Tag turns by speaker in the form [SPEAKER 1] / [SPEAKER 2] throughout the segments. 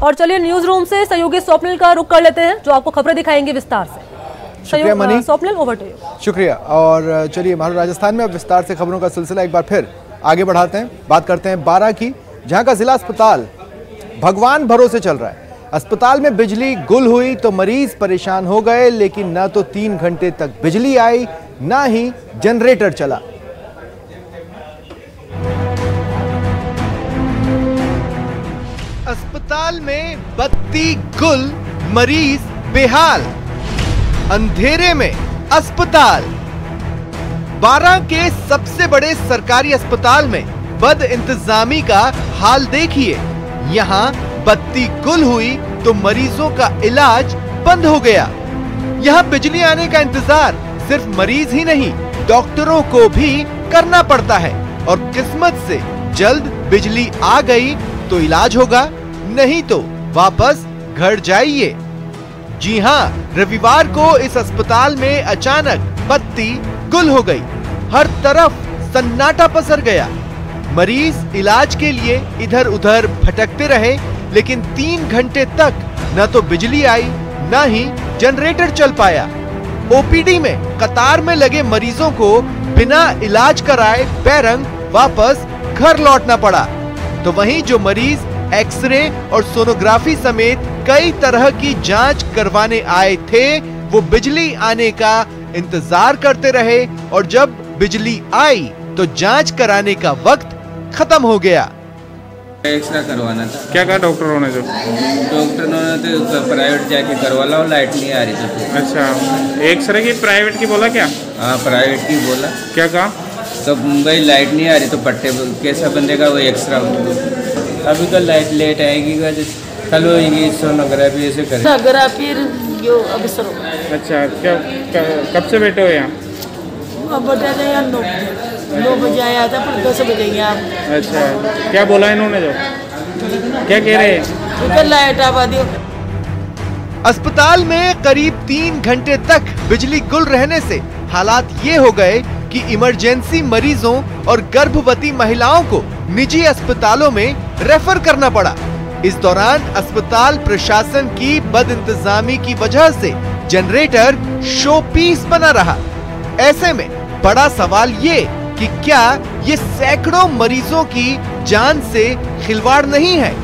[SPEAKER 1] और चलिए news room से सहयोगी स्वप्निल का रुख कर लेते हैं, जो आपको खबरें दिखाएंगे विस्तार से।
[SPEAKER 2] शुक्रिया Mani.
[SPEAKER 1] Swapnil, over to you.
[SPEAKER 2] शुक्रिया। और चलिए महाराष्ट्र राजस्थान में अब विस्तार से खबरों का सिलसिला एक बार फिर आगे बढ़ाते हैं। बात करते हैं 12 की, जहां का जिला अस्पताल भगवान भरोसे चल रहा है। अस्पताल में बिजली गुल हुई तो मरीज परेशान हो गए, लेकिन न तो 3 घंटे तक बिजली आई, ना ही जनरेटर चला। अस्पताल में बत्ती गुल, मरीज बेहाल, अंधेरे में अस्पताल। 12 के सबसे बड़े सरकारी अस्पताल में बद इंतजामी का हाल देखिए। यहाँ बत्ती गुल हुई तो मरीजों का इलाज बंद हो गया। यहाँ बिजली आने का इंतजार सिर्फ मरीज ही नहीं, डॉक्टरों को भी करना पड़ता है। और किस्मत से जल्द बिजली आ गई तो इलाज होगा, नहीं तो वापस घर जाइए। जी हाँ, रविवार को इस अस्पताल में अचानक बत्ती गुल हो गई। हर तरफ सन्नाटा पसर गया। मरीज इलाज के लिए इधर उधर भटकते रहे, लेकिन 3 घंटे तक न तो बिजली आई, न ही जनरेटर चल पाया। ओपीडी में कतार में लगे मरीजों को बिना इलाज कराए बेरंग वापस घर लौटना पड़ा। तो वहीं जो मरीज एक्सरे और सोनोग्राफी समेत कई तरह की जांच करवाने आए थे, वो बिजली आने का इंतजार करते रहे, और जब बिजली आई तो जांच कराने का वक्त खत्म हो गया।
[SPEAKER 3] एक्सरा करवाना था।
[SPEAKER 4] क्या कहा डॉक्टरों ने?
[SPEAKER 3] डॉक्टर ने तो प्राइवेट जाके करवा लो, लाइट नहीं आ रही तो।
[SPEAKER 4] अच्छा, एक्सरे की प्राइवेट की बोला क्या?
[SPEAKER 3] हाँ, प्राइवेट की बोला।
[SPEAKER 4] क्या कहा?
[SPEAKER 3] तो भाई लाइट नहीं आ रही तो पट्टे कैसा बंदेगा वो एक्सरा। अभी कल लाइट लेट आएगी, कल होगी सोनोग्राफी, ऐसे करें।
[SPEAKER 4] अच्छा, क्या कब से बैठे हो यहाँ?
[SPEAKER 5] अब 9 बजे आया था, पर 10 बजे यहाँ।
[SPEAKER 4] अच्छा, क्या बोला इन्होंने? जो क्या कह रहे हैं?
[SPEAKER 5] लाइट आवा दियो।
[SPEAKER 2] अस्पताल में करीब 3 घंटे तक बिजली गुल रहने से हालात ये हो गए कि इमरजेंसी मरीजों और गर्भवती महिलाओं को निजी अस्पतालों में रेफर करना पड़ा। इस दौरान अस्पताल प्रशासन की बदइंतजामी की वजह से जनरेटर शो पीस बना रहा। ऐसे में बड़ा सवाल ये कि क्या ये सैकड़ों मरीजों की जान से खिलवाड़ नहीं है?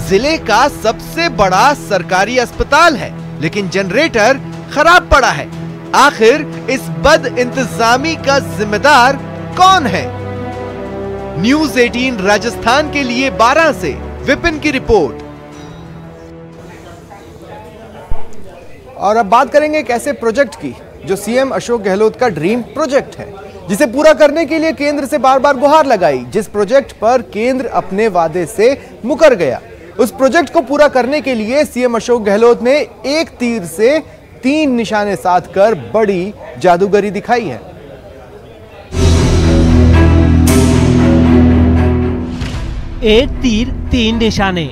[SPEAKER 2] जिले का सबसे बड़ा सरकारी अस्पताल है, लेकिन जनरेटर खराब पड़ा है। आखिर इस बद इंतजामी का जिम्मेदार कौन है? न्यूज़ 18 राजस्थान के लिए 12 से विपिन की रिपोर्ट। और अब बात करेंगे एक ऐसे प्रोजेक्ट की जो सीएम अशोक गहलोत का ड्रीम प्रोजेक्ट है, जिसे पूरा करने के लिए केंद्र से बार बार गुहार लगाई। जिस प्रोजेक्ट पर केंद्र अपने वादे से मुकर गया, उस प्रोजेक्ट को पूरा करने के लिए सीएम अशोक गहलोत ने एक तीर से 3 निशाने साधकर बड़ी जादूगरी दिखाई है।
[SPEAKER 6] एक तीर 3 निशाने,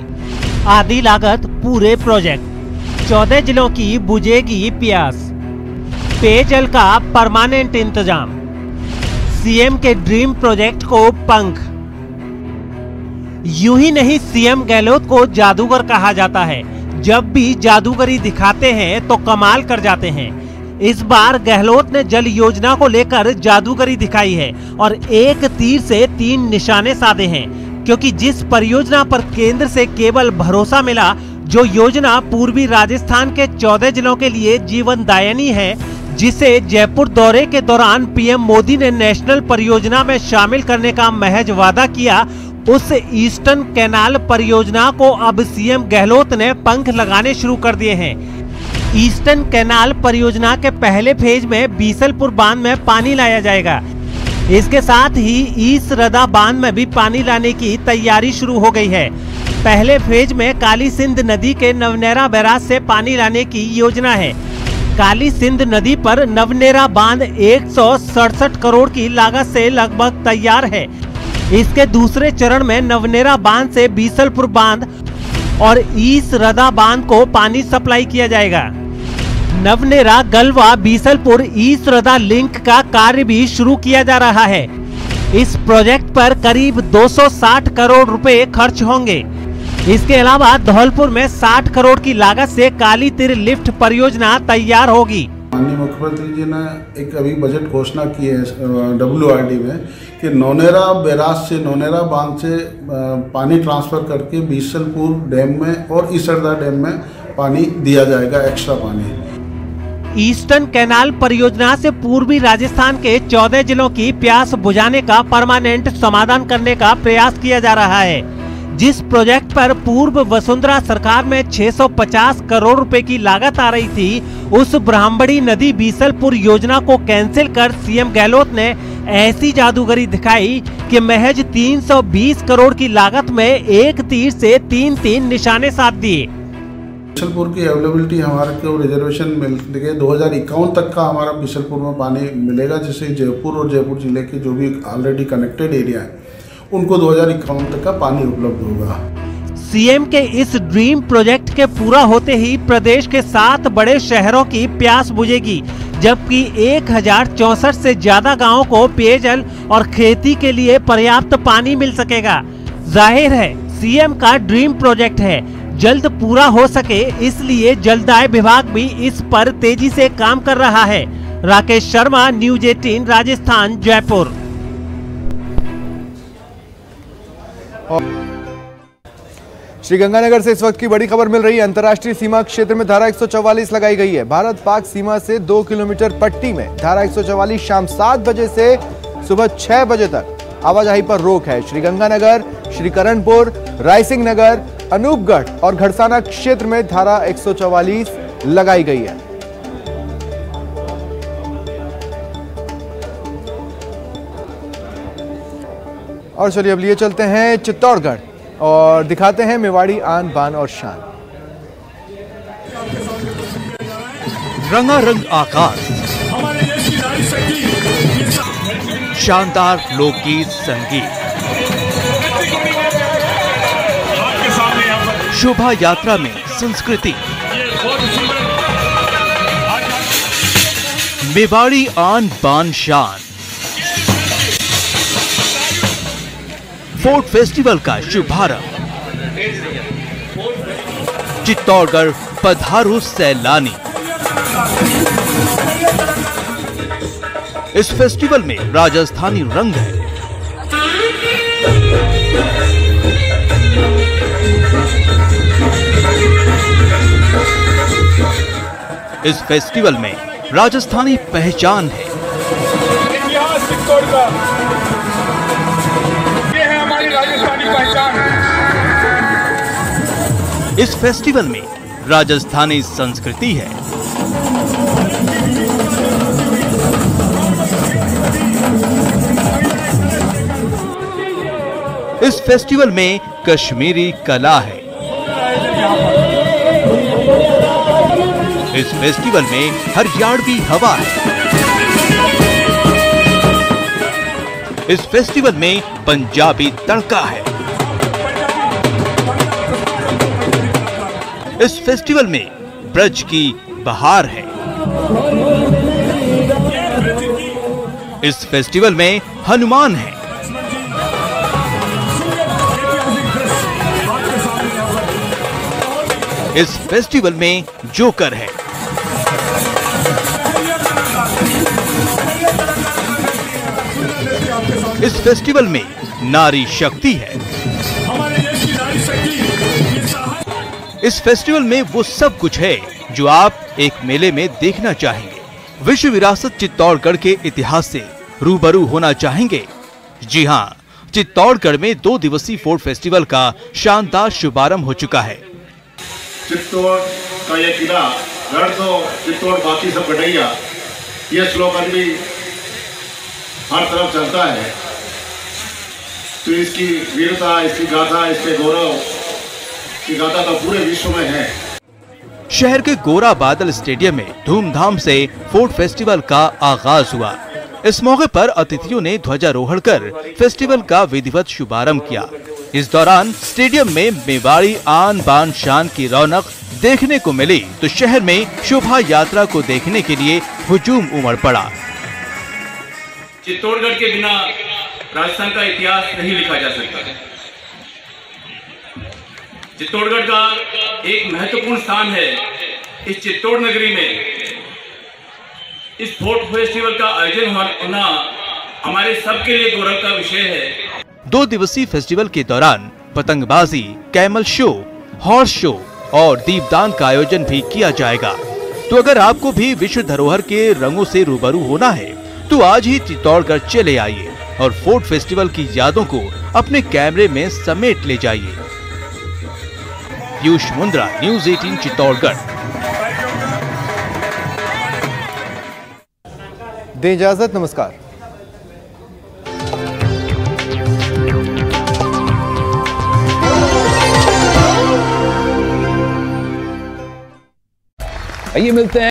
[SPEAKER 6] आधी लागत पूरे प्रोजेक्ट, 14 जिलों की बुझेगी प्यास, पेयजल का परमानेंट इंतजाम, सीएम के ड्रीम प्रोजेक्ट को पंख। यूं ही नहीं सीएम गहलोत को जादूगर कहा जाता है। जब भी जादूगरी दिखाते हैं तो कमाल कर जाते हैं। इस बार गहलोत ने जल योजना को लेकर जादूगरी दिखाई है और एक तीर से 3 निशाने साधे हैं, क्योंकि जिस परियोजना पर केंद्र से केवल भरोसा मिला, जो योजना पूर्वी राजस्थान के 14 जिलों के लिए जीवनदायिनी है, जिसे जयपुर दौरे के दौरान पीएम मोदी ने नेशनल परियोजना में शामिल करने का महज वादा किया, उस ईस्टर्न कैनाल परियोजना को अब सीएम गहलोत ने पंख लगाने शुरू कर दिए हैं। ईस्टर्न कैनाल परियोजना के पहले फेज में बीसलपुर बांध में पानी लाया जाएगा। इसके साथ ही ईस्ट रदा बांध में भी पानी लाने की तैयारी शुरू हो गई है। पहले फेज में काली सिंध नदी के नवनेरा बैराज से पानी लाने की योजना है। काली सिंध नदी पर नवनेरा बांध 167 करोड़ की लागत से लगभग तैयार है। इसके दूसरे चरण में नवनेरा बांध से बीसलपुर बांध और ईस्ट रदा बांध को पानी सप्लाई किया जाएगा। नवनेरा गलवा बीसलपुर ईस्ट रदा लिंक का कार्य भी शुरू किया जा रहा है। इस प्रोजेक्ट पर करीब 260 करोड़ रुपए खर्च होंगे। इसके अलावा धौलपुर में 60 करोड़ की लागत से काली तिर लिफ्ट परियोजना तैयार होगी।
[SPEAKER 7] माननीय मुख्यमंत्री जी ने एक अभी बजट घोषणा की है WRD में कि नौनेरा बैराज से, नौनेरा बांध से पानी ट्रांसफर करके बीसलपुर डैम में और इसरदा डैम में पानी दिया जाएगा, एक्स्ट्रा पानी।
[SPEAKER 6] ईस्टर्न कैनाल परियोजना से पूर्वी राजस्थान के 14 जिलों की प्यास बुझाने का परमानेंट समाधान करने का प्रयास किया जा रहा है। जिस प्रोजेक्ट पर पूर्व वसुंधरा सरकार में 650 करोड़ रुपए की लागत आ रही थी, उस ब्राह्मणी नदी बीसलपुर योजना को कैंसिल कर सीएम गहलोत ने ऐसी जादूगरी दिखाई कि महज 320 करोड़ की लागत में एक तीर से 3 निशाने साध दिए।
[SPEAKER 7] बीसलपुर की अवेलेबिलिटी हमारे को रिजर्वेशन मिल गए 2051 तक का हमारा बीसलपुर में पानी मिलेगा, जिससे जयपुर और जयपुर जिले के जो भी ऑलरेडी कनेक्टेड एरिया है उनको 2051 तक का पानी उपलब्ध होगा।
[SPEAKER 6] सीएम के इस ड्रीम प्रोजेक्ट के पूरा होते ही प्रदेश के 7 बड़े शहरों की प्यास बुझेगी, जबकि 1064 से ज्यादा गांवों को पेयजल और खेती के लिए पर्याप्त पानी मिल सकेगा। जाहिर है सीएम का ड्रीम प्रोजेक्ट है, जल्द पूरा हो सके, इसलिए जलदाय विभाग भी इस पर तेजी से काम कर रहा है। राकेश शर्मा, न्यूज 18 राजस्थान, जयपुर।
[SPEAKER 2] श्रीगंगानगर से इस वक्त की बड़ी खबर मिल रही है। अंतर्राष्ट्रीय सीमा क्षेत्र में धारा 144 लगाई गई है। भारत पाक सीमा से 2 किलोमीटर पट्टी में धारा 144 शाम 7 बजे से सुबह 6 बजे तक आवाजाही पर रोक है। श्रीगंगानगर, श्रीकरणपुर, रायसिंह नगर, अनूपगढ़ और घड़साना क्षेत्र में धारा 144 लगाई गई है। और चलिए अब लिए चलते हैं चित्तौड़गढ़ और दिखाते हैं मेवाड़ी आन बान और शान।
[SPEAKER 8] रंगारंग आकाश, शानदार लोकगीत संगीत, शोभा यात्रा में संस्कृति, मेवाड़ी आन बान शान। फोर्ट फेस्टिवल का शुभारंभ। चित्तौड़गढ़ पधारो सैलानी। इस फेस्टिवल में राजस्थानी रंग है। इस फेस्टिवल में राजस्थानी पहचान है। इस फेस्टिवल में राजस्थानी संस्कृति है। इस फेस्टिवल में कश्मीरी कला है। इस फेस्टिवल में हरियाणवी हवा है। इस फेस्टिवल में पंजाबी तड़का है। इस फेस्टिवल में ब्रज की बहार है। इस फेस्टिवल में हनुमान है। इस फेस्टिवल में जोकर है। इस फेस्टिवल में नारी शक्ति है। इस फेस्टिवल में वो सब कुछ है जो आप एक मेले में देखना चाहेंगे। विश्व विरासत चित्तौड़गढ़ के इतिहास से रूबरू होना चाहेंगे? जी हाँ, चित्तौड़गढ़ में 2 दिवसीय फोर्ट फेस्टिवल का शानदार शुभारंभ हो चुका है।
[SPEAKER 9] चित्तौड़ का यह किला गढ़ तो चित्तौड़ बाकी सब गढ़ैया, ये स्लोगन भी हर तरफ चलता है। तो इसकी वीरता, इसकी गाथा, इसके गौरव की गाथा तो पूरे विश्व में है।
[SPEAKER 8] शहर के गोरा बादल स्टेडियम में धूमधाम से फोर्ट फेस्टिवल का आगाज हुआ। इस मौके पर अतिथियों ने ध्वजारोहण कर फेस्टिवल का विधिवत शुभारंभ किया। इस दौरान स्टेडियम में मेवाड़ी आन बान शान की रौनक देखने को मिली तो शहर में शोभा यात्रा को देखने के लिए हुजूम उमड़ पड़ा।
[SPEAKER 10] चित्तौड़गढ़ के बिना राजस्थान का इतिहास नहीं लिखा जा सकता। चित्तौड़गढ़ का एक महत्वपूर्ण स्थान है। इस चित्तौड़ नगरी में इस फोर्ट फेस्टिवल का आयोजन होना हमारे सबके लिए गौरव का विषय है।
[SPEAKER 8] 2 दिवसीय फेस्टिवल के दौरान पतंगबाजी, कैमल शो, हॉर्स शो और दीपदान का आयोजन भी किया जाएगा। तो अगर आपको भी विश्व धरोहर के रंगों से रूबरू होना है तो आज ही चित्तौड़गढ़ चले आइए और फोर्ट फेस्टिवल की यादों को अपने कैमरे में समेट ले जाइए। पीयूष मुंद्रा, न्यूज़ 18 चित्तौड़गढ़।
[SPEAKER 2] दें इजाजत, नमस्कार।
[SPEAKER 11] आइए मिलते हैं